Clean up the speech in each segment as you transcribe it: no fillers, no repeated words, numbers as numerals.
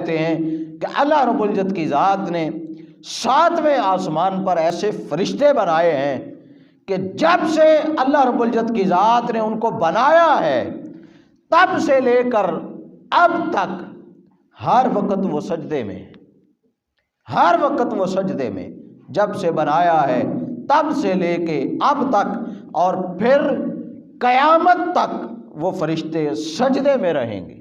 کہتے ہیں کہ اللہ رب العزت کی ذات نے 7ویں آسمان پر ایسے فرشتے بنائے ہیں کہ جب سے اللہ رب العزت کی ذات نے ان کو بنایا ہے تب سے لے کر اب تک ہر وقت وہ سجدے میں، ہر وقت وہ سجدے میں، جب سے بنایا ہے تب سے لے کے اب تک، اور پھر قیامت تک وہ فرشتے سجدے میں رہیں گے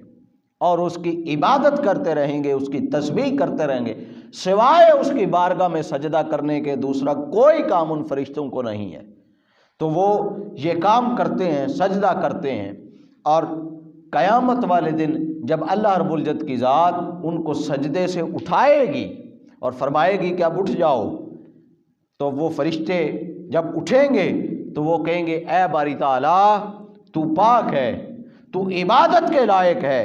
اور اس کی عبادت کرتے رہیں گے، اس کی تسبیح کرتے رہیں گے، سوائے اس کی بارگاہ میں سجدہ کرنے کے دوسرا کوئی کام ان فرشتوں کو نہیں ہے۔ تو وہ یہ کام کرتے ہیں، سجدہ کرتے ہیں، اور قیامت والے دن جب اللہ رب العزت کی ذات ان کو سجدے سے اٹھائے گی اور فرمائے گی کہ اب اٹھ جاؤ، تو وہ فرشتے جب اٹھیں گے تو وہ کہیں گے اے باری تعالیٰ تو پاک ہے، تو عبادت کے لائق ہے،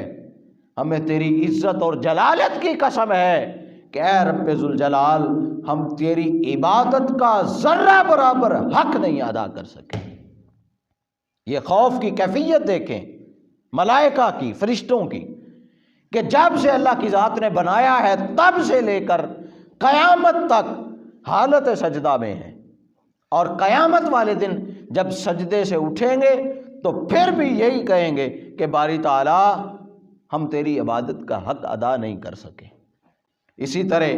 ہمیں تیری عزت اور جلالت کی قسم ہے کہ اے رب ذوالجلال ہم تیری عبادت کا ذرہ برابر حق نہیں ادا کر سکے۔ یہ خوف کی کیفیت دیکھیں ملائکہ کی، فرشتوں کی، کہ جب سے اللہ کی ذات نے بنایا ہے تب سے لے کر قیامت تک حالت سجدہ میں ہیں، اور قیامت والے دن جب سجدے سے اٹھیں گے تو پھر بھی یہی کہیں گے کہ باری تعالیٰ ہم تیری عبادت کا حق ادا نہیں کر سکے۔ اسی طرح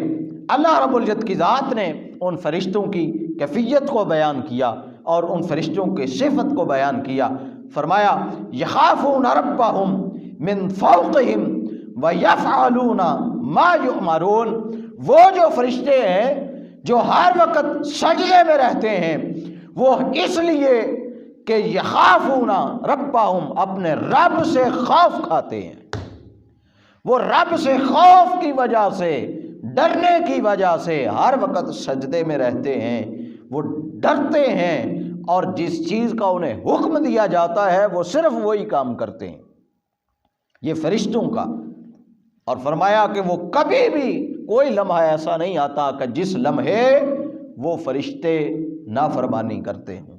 اللہ رب العزت کی ذات نے ان فرشتوں کی کیفیت کو بیان کیا اور ان فرشتوں کی صفت کو بیان کیا، فرمایا یخافون ربہم من فوقہم ویفعلون ما یؤمرون، وہ جو فرشتے ہیں جو ہر وقت سجدے میں رہتے ہیں وہ اس لیے کہ یخافون ربہم اپنے رب سے خوف کھاتے ہیں، وہ رب سے خوف کی وجہ سے، ڈرنے کی وجہ سے ہر وقت سجدے میں رہتے ہیں، وہ ڈرتے ہیں اور جس چیز کا انہیں حکم دیا جاتا ہے وہ صرف وہی کام کرتے ہیں، یہ فرشتوں کا۔ اور فرمایا کہ وہ کبھی بھی کوئی لمحہ ایسا نہیں آتا کہ جس لمحے وہ فرشتے نافرمانی کرتے ہوں۔